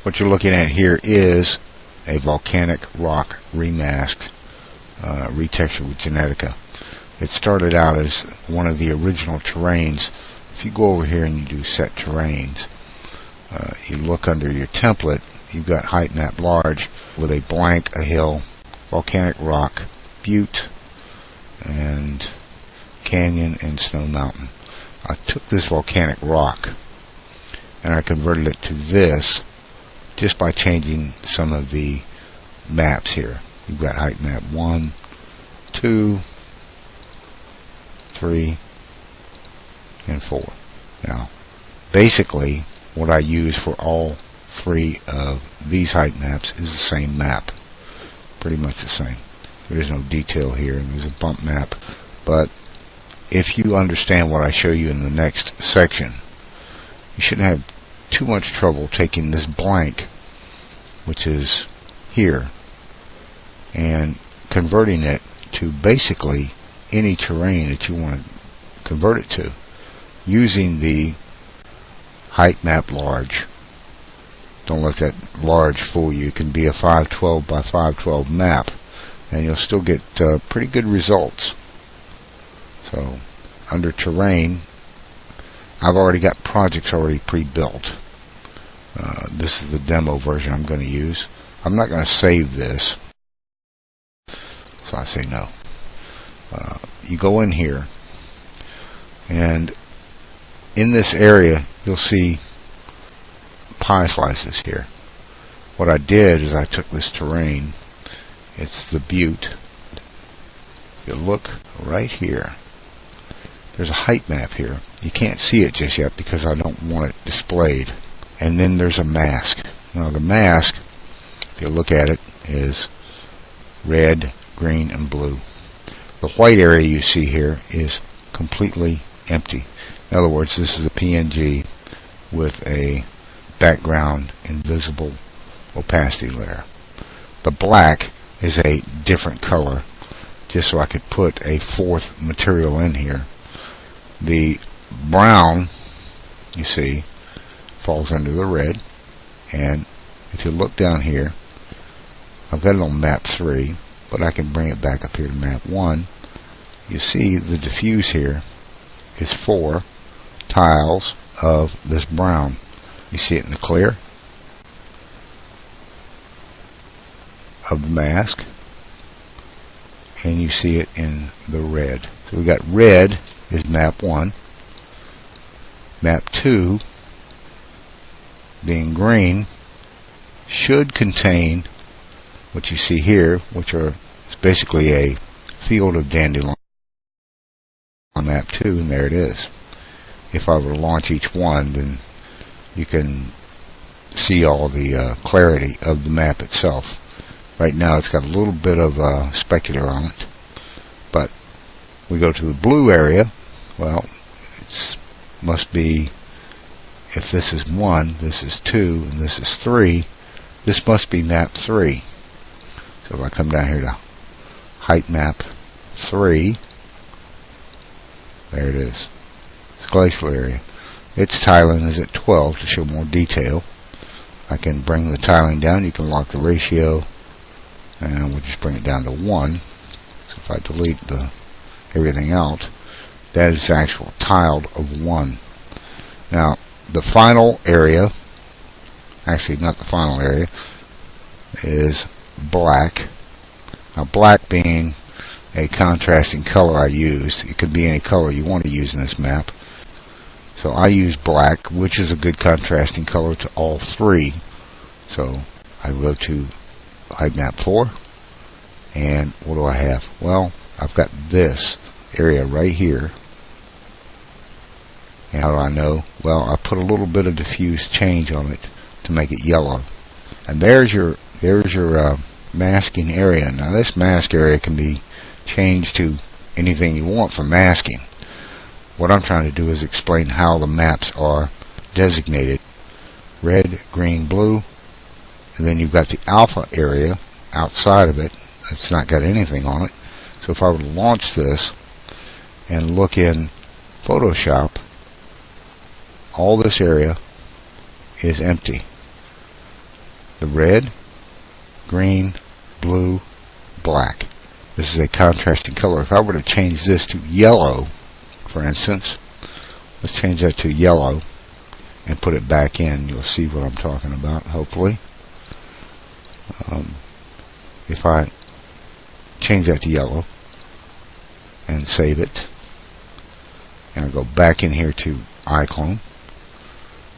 What you're looking at here is a volcanic rock remasked, retextured with Genetica. It started out as one of the original terrains. If you go over here and you do set terrains, you look under your template, you've got height map large with a blank, a hill, volcanic rock, butte, and canyon and snow mountain. I took this volcanic rock and I converted it to this just by changing some of the maps here. You've got height map 1, 2, 3, and 4. Now, basically, what I use for all 3 of these height maps is the same map. Pretty much the same. There is no detail here, and there's a bump map. But if you understand what I show you in the next section, you shouldn't have too much trouble taking this blank, which is here, and converting it to basically any terrain that you want to convert it to using the height map large. Don't let that large fool you. It can be a 512 by 512 map, and you'll still get pretty good results. So under terrain, I've already got projects already pre-built. This is the demo version I'm going to use. I'm not going to save this, so I say no. You go in here, and in this area you'll see pie slices here. What I did is I took this terrain, it's the butte. If you look right here, there's a height map here. You can't see it just yet because I don't want it displayed. And then there's a mask. Now the mask, if you look at it, is red, green, and blue. The white area you see here is completely empty. In other words, this is a PNG with a background invisible opacity layer. The black is a different color, just so I could put a 4th material in here. The brown, you see, falls under the red, and if you look down here, I've got it on map 3, but I can bring it back up here to map 1. You see the diffuse here is 4 tiles of this brown. You see it in the clear of the mask, and you see it in the red. So we got red is map 1, map 2 being green should contain what you see here, which is basically a field of dandelion on map 2, and there it is. If I were to launch each one, then you can see all the clarity of the map itself. Right now it's got a little bit of specular on it, but we go to the blue area. Well, it must be, if this is 1, this is 2, and this is 3, this must be map 3. So if I come down here to height map 3, there it is. It's glacial area. Its tiling is at 12 to show more detail. I can bring the tiling down. You can lock the ratio, and we'll just bring it down to 1. So if I delete everything out, that is actual tiled of 1. Now the final area, actually not the final area, is black. Now black being a contrasting color I used. It could be any color you want to use in this map. So I use black, which is a good contrasting color to all 3. So I go to height map 4, and what do I have? Well, I've got this area right here. And how do I know? Well, I put a little bit of diffuse change on it to make it yellow. And there's your masking area. Now this mask area can be changed to anything you want for masking. What I'm trying to do is explain how the maps are designated. Red, green, blue, and then you've got the alpha area outside of it that's not got anything on it. So if I were to launch this and look in Photoshop, all this area is empty. the red, green, blue, black. This is a contrasting color. If I were to change this to yellow, for instance, let's change that to yellow and put it back in. You'll see what I'm talking about, hopefully. If I change that to yellow and save it, and I go back in here to iClone,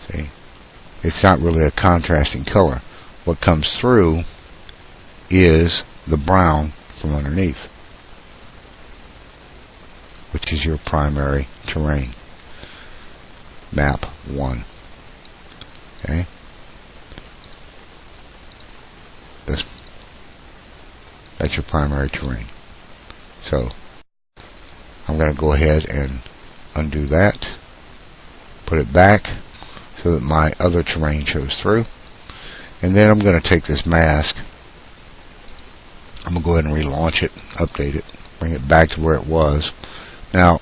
see, it's not really a contrasting color. What comes through is the brown from underneath, which is your primary terrain. Map 1. Okay? That's your primary terrain. So I'm going to go ahead and undo that, put it back so that my other terrain shows through, and then I'm going to take this mask, I'm going to go ahead and relaunch it, update it, bring it back to where it was. Now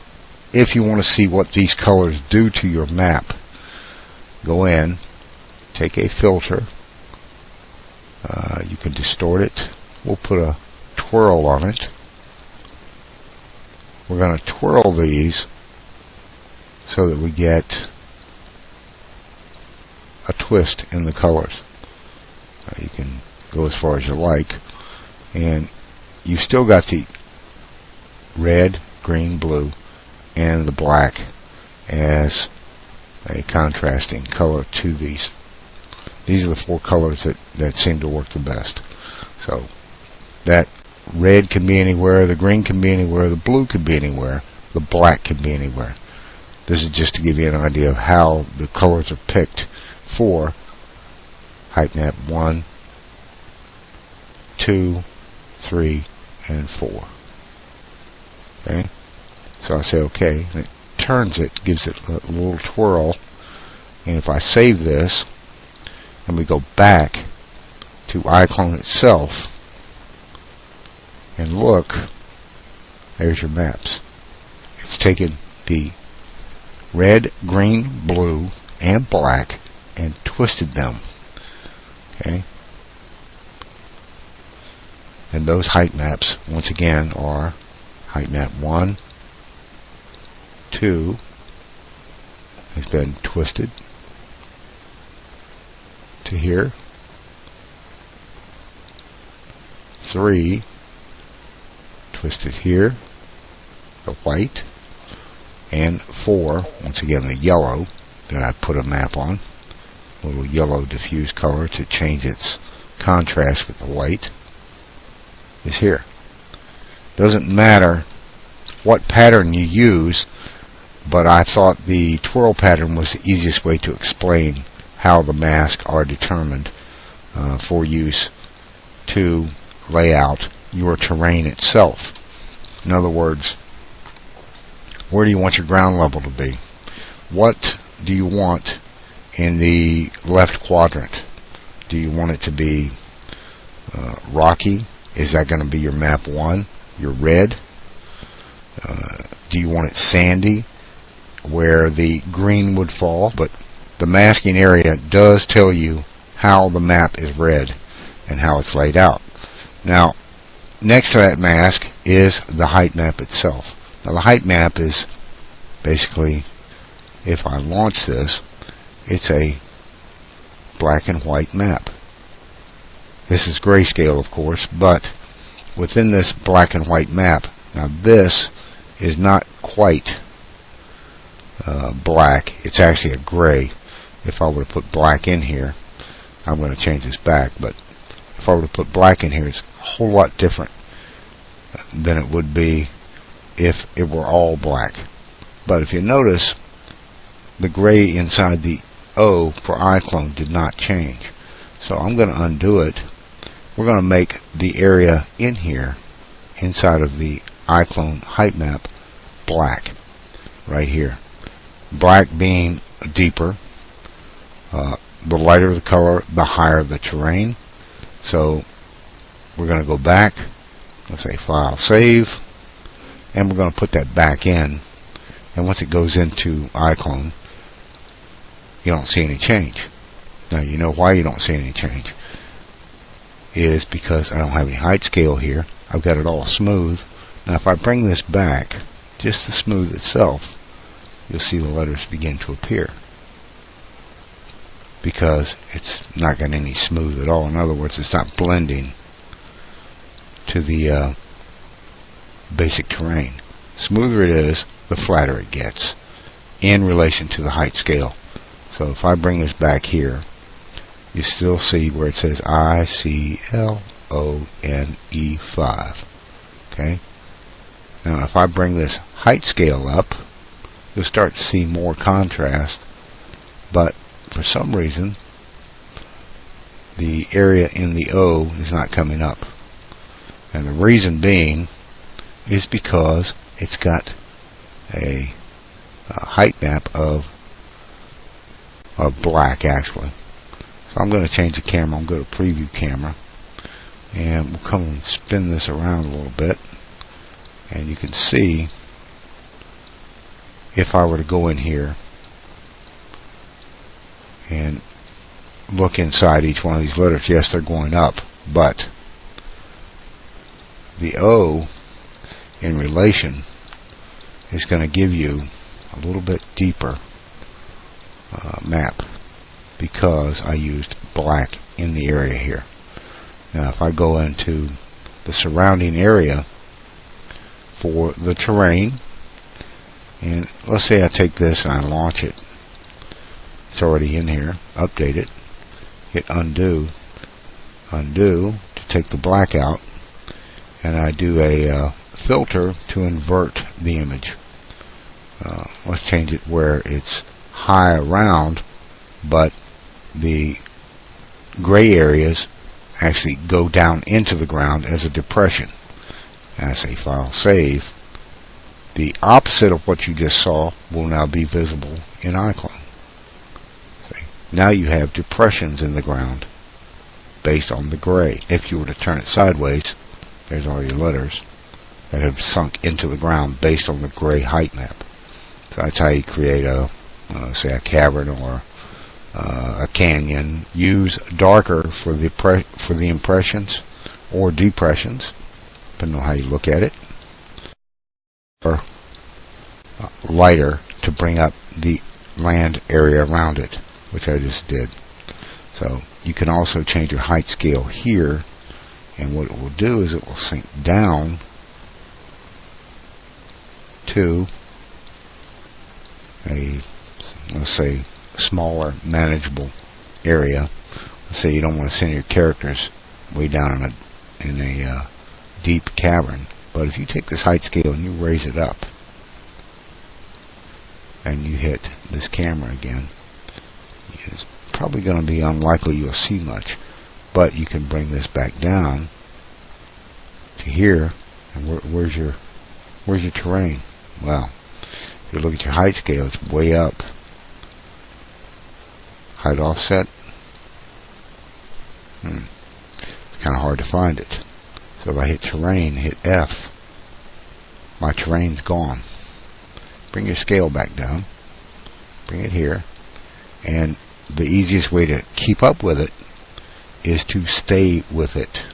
if you want to see what these colors do to your map, go in, take a filter, you can distort it, we'll put a twirl on it. We're going to twirl these so that we get a twist in the colors. You can go as far as you like, and you've still got the red, green, blue, and the black as a contrasting color to these. These are the 4 colors that seem to work the best. So that red can be anywhere, the green can be anywhere, the blue can be anywhere, the black can be anywhere. This is just to give you an idea of how the colors are picked for height map 1, 2, 3, and 4. Okay? So I say OK, and it turns it, gives it a little twirl, and if I save this, and we go back to iClone itself, and look, there's your maps. It's taken the red, green, blue, and black and twisted them. Okay? And those height maps, once again, are height map 1, 2 has been twisted to here, 3 twisted here, the white, and 4, once again the yellow that I put a map on, a little yellow diffuse color to change its contrast with the white, is here. Doesn't matter what pattern you use, but I thought the twirl pattern was the easiest way to explain how the masks are determined for use to lay out your terrain itself. In other words, where do you want your ground level to be? What do you want in the left quadrant? Do you want it to be rocky? Is that going to be your map 1, your red? Do you want it sandy, where the green would fall? But the masking area does tell you how the map is read and how it's laid out. Now, next to that mask is the height map itself. Now, the height map is basically, if I launch this, it's a black and white map. This is grayscale, of course, but within this black and white map, now this is not quite black. It's actually a gray. If I were to put black in here, I'm going to change this back, but if I were to put black in here, it's a whole lot different than it would be if it were all black. But if you notice, the gray inside the O for iClone did not change. So I'm going to undo it. We're going to make the area in here, inside of the iClone height map, black, right here. Black being deeper. The lighter the color, the higher the terrain. So we're going to go back, let's say File, Save, and we're going to put that back in. And once it goes into iClone, you don't see any change. Now you know why you don't see any change. is because I don't have any height scale here. I've got it all smooth. Now if I bring this back, just the smooth itself, you'll see the letters begin to appear, because it's not got any smooth at all. In other words, it's not blending to the basic terrain. Smoother it is, the flatter it gets in relation to the height scale. So if I bring this back here, you still see where it says iClone5. Okay? Now if I bring this height scale up, you'll start to see more contrast, but for some reason the area in the O is not coming up. And the reason being is because it's got a height map of black, actually. So I'm going to change the camera. I'm going to go to preview camera, and we'll come and spin this around a little bit, and you can see if I were to go in here and look inside each one of these letters, yes, they're going up, but the O in relation is going to give you a little bit deeper map, because I used black in the area here. Now if I go into the surrounding area for the terrain, and let's say I take this and I launch it, it's already in here, update it, hit undo to take the black out, and I do a filter to invert the image. Let's change it where it's high around, but the gray areas actually go down into the ground as a depression. And I say file save. The opposite of what you just saw will now be visible in iClone. See? Now you have depressions in the ground based on the gray. If you were to turn it sideways, there's all your letters that have sunk into the ground based on the gray height map. So that's how you create a say a cavern or a canyon. Use darker for the impressions or depressions, depending on how you look at it, or lighter to bring up the land area around it, which I just did. So you can also change your height scale here, and what it will do is it will sink down to a, let's say, smaller, manageable area. Let's say you don't want to send your characters way down in a deep cavern. But if you take this height scale and you raise it up, and you hit this camera again, it's probably going to be unlikely you'll see much. But you can bring this back down to here, and where's your terrain? Well, if you look at your height scale, it's way up. Height offset, it's kind of hard to find it. So if I hit terrain, hit F, my terrain's gone. Bring your scale back down, bring it here, and the easiest way to keep up with it is to stay with it.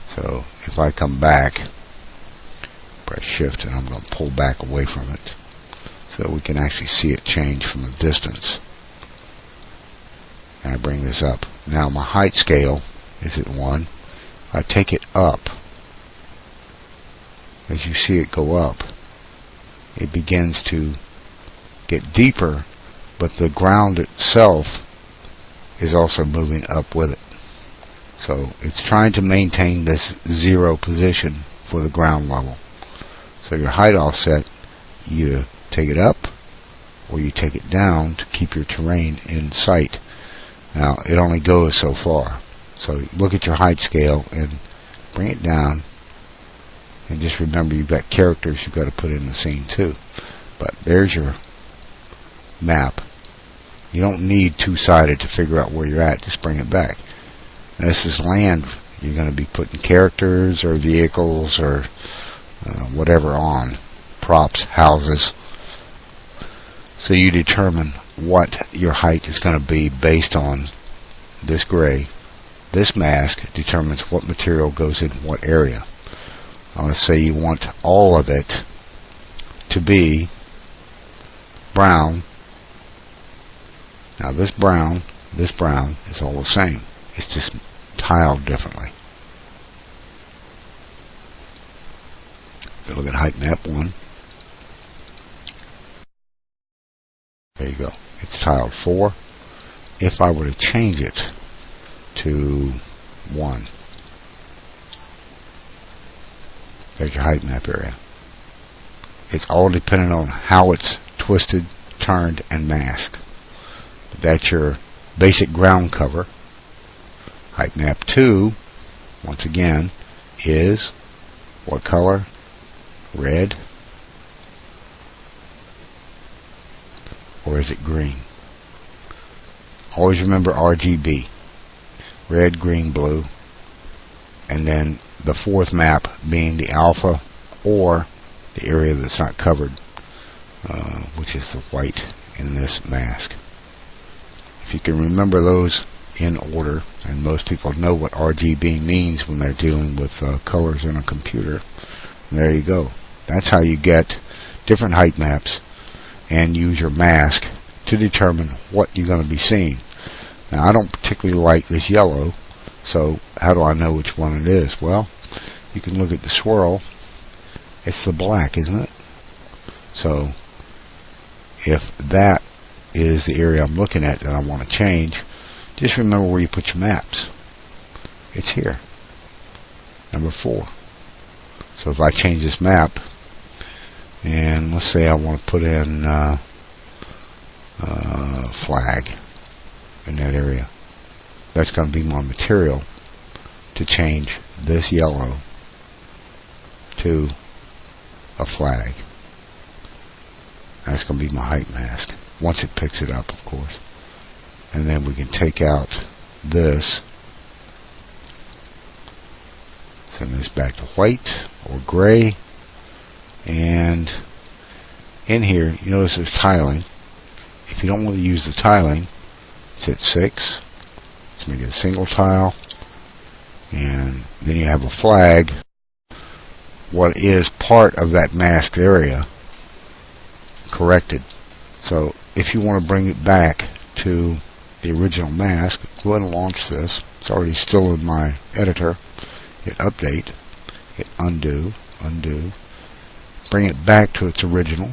So if I come back, press shift, and I'm going to pull back away from it so we can actually see it change from a distance. And I bring this up. Now my height scale is at 1. I take it up. As you see it go up, it begins to get deeper, but the ground itself is also moving up with it. So it's trying to maintain this 0 position for the ground level. So your height offset, you take it up or you take it down to keep your terrain in sight. Now it only goes so far. So look at your height scale and bring it down, and just remember you've got characters you've got to put in the scene too. But there's your map. You don't need two-sided to figure out where you're at. Just bring it back. Now, this is land. You're going to be putting characters or vehicles or whatever on, props, houses. So you determine what your height is going to be based on this gray this mask determines what material goes in what area. Let's say you want all of it to be brown. Now this brown is all the same. It's just tiled differently. If you look at height map 1, there you go. It's tiled 4. If I were to change it to 1, there's your height map area. It's all dependent on how it's twisted, turned, and masked. That's your basic ground cover. Height map 2, once again, is what color? Red. Or is it green? Always remember RGB. Red, green, blue. And then the fourth map being the alpha, or the area that's not covered, which is the white in this mask. If you can remember those in order, and most people know what RGB means when they're dealing with colors in a computer, there you go. That's how you get different height maps and use your mask to determine what you're going to be seeing. Now, I don't particularly like this yellow, so how do I know which one it is? Well, you can look at the swirl. It's the black, isn't it? So if that is the area I'm looking at that I want to change, just remember where you put your maps. It's here, number 4. So if I change this map, and let's say I want to put in flag in that area, that's going to be my material to change this yellow to a flag. That's going to be my height mask, once it picks it up, of course. And then we can take out this, send this back to white or gray, and in here you notice there's tiling. If you don't want to use the tiling, it's at 6. Let's make it a single tile, and then you have a flag, what is part of that masked area, corrected. So if you want to bring it back to the original mask, go ahead and launch this. It's already still in my editor. Hit update, hit undo, bring it back to its original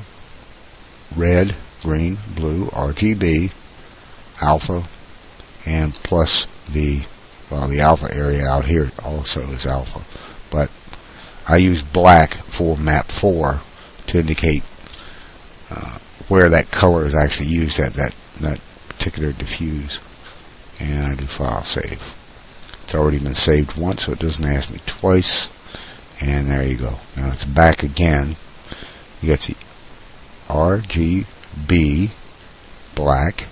red, green, blue, RGB, alpha, and plus the alpha area out here also is alpha, but I use black for map 4 to indicate where that color is actually used at that particular diffuse. And I do file save. It's already been saved once, so it doesn't ask me twice. And there you go. Now it's back again. You got the RGB black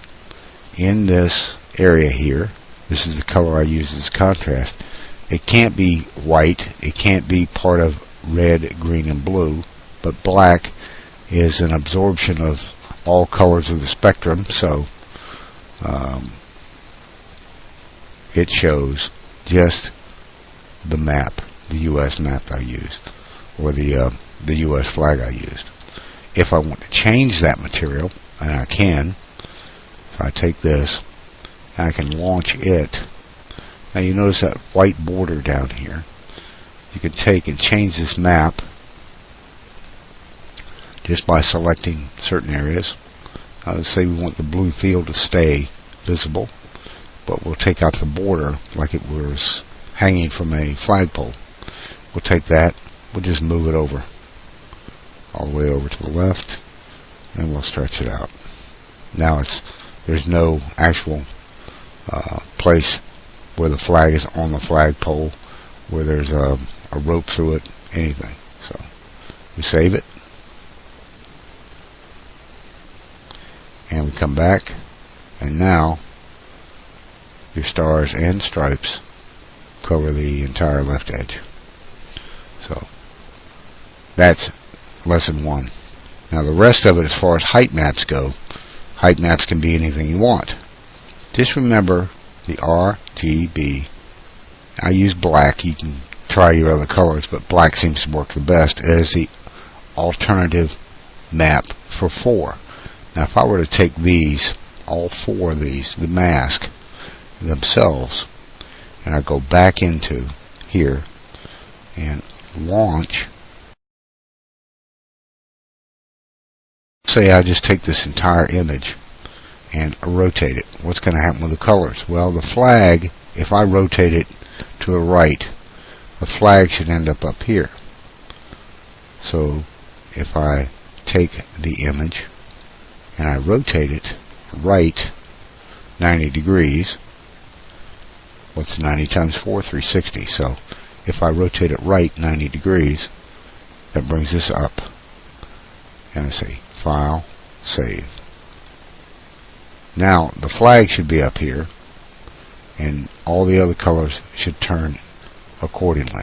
in this area here. This is the color I use as contrast. It can't be white. It can't be part of red, green, and blue. But black is an absorption of all colors of the spectrum, so it shows just the map, the U.S. map I used, or the U.S. flag I used. If I want to change that material, and I can, so I take this, and I can launch it. Now you notice that white border down here. You can take and change this map just by selecting certain areas. Let's say we want the blue field to stay visible, but we'll take out the border like it was hanging from a flagpole. We'll take that, we'll just move it over, all the way over to the left, and we'll stretch it out. Now there's no actual place where the flag is on the flagpole, where there's a rope through it, anything. So we save it, and we come back, and now your stars and stripes cover the entire left edge. So that's lesson 1. Now the rest of it, as far as height maps go, height maps can be anything you want. Just remember the RGB I use black. You can try your other colors, but black seems to work the best as the alternative map for 4. Now if I were to take these, all 4 of these, the mask themselves, and I go back into here and launch, say I just take this entire image and rotate it. What's going to happen with the colors? Well, the flag, if I rotate it to the right, the flag should end up here. So if I take the image and I rotate it right 90 degrees, what's 90 times 4? 360. So if I rotate it right 90 degrees, that brings this up. And I say File, Save. Now the flag should be up here, and all the other colors should turn accordingly.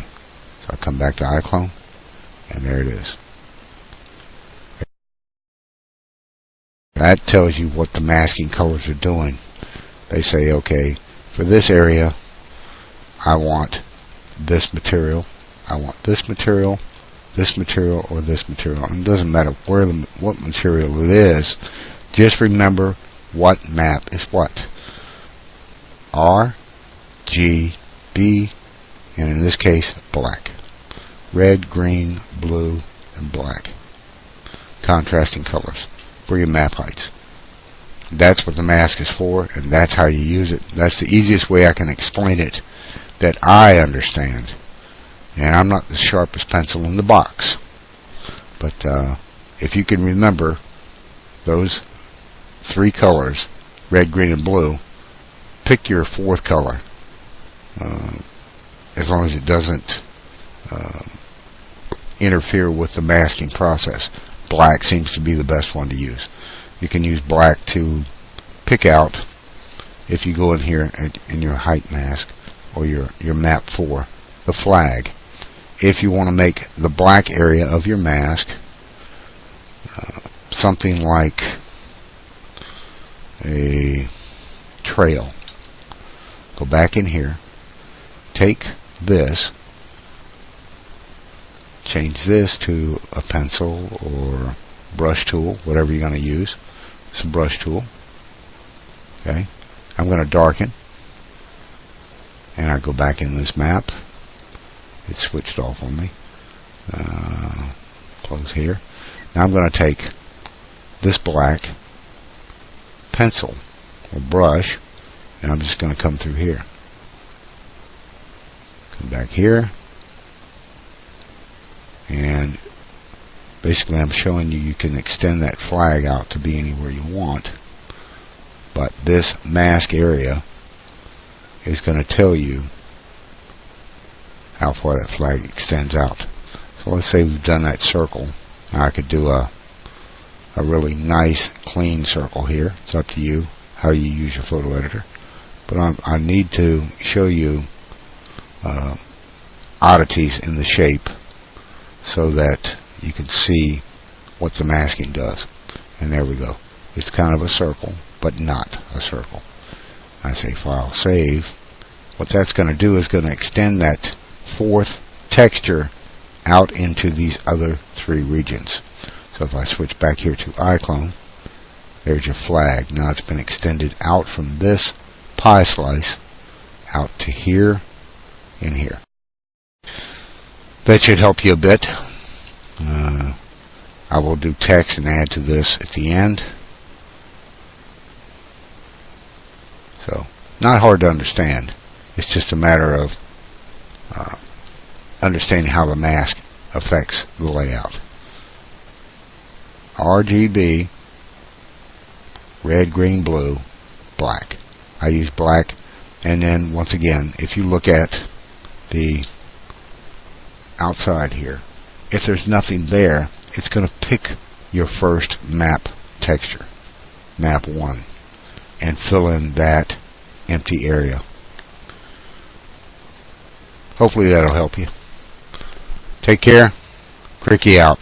So I come back to iClone, and there it is. That tells you what the masking colors are doing. They say, okay, for this area, I want this material, I want this material, or this material. And it doesn't matter what material it is. Just remember what map is what. R, G, B, and in this case, black. Red, green, blue, and black. Contrasting colors for your map heights. That's what the mask is for, and that's how you use it. That's the easiest way I can explain it that I understand. And I'm not the sharpest pencil in the box. But if you can remember those 3 colors, red, green, and blue, pick your 4th color. As long as it doesn't interfere with the masking process. Black seems to be the best one to use. You can use black to pick out, if you go in here in your height mask or your map 4, the flag. If you want to make the black area of your mask something like a trail, go back in here, take this, change this to a pencil or brush tool, whatever you're going to use. It's a brush tool. Okay, I'm going to darken, and I go back in this map. It switched off on me. Close here. Now I'm going to take this black pencil or brush, and I'm just going to come through here. Come back here, and basically I'm showing you can extend that flag out to be anywhere you want. But this mask area is going to tell you how far that flag extends out. So let's say we've done that circle. Now I could do a really nice clean circle here. It's up to you how you use your photo editor. But I need to show you oddities in the shape so that you can see what the masking does. And there we go. It's kind of a circle, but not a circle. I say File, Save. What that's going to do is going to extend that 4th texture out into these other 3 regions. So if I switch back here to iClone, there's your flag. Now it's been extended out from this pie slice out to here and here. That should help you a bit. I will do text and add to this at the end. So, not hard to understand. It's just a matter of understanding how the mask affects the layout. RGB, red, green, blue, black. I use black, and then once again, if you look at the outside here, if there's nothing there, it's going to pick your first map texture, map 1, and fill in that empty area. Hopefully that'll help you. Take care. Cricky out.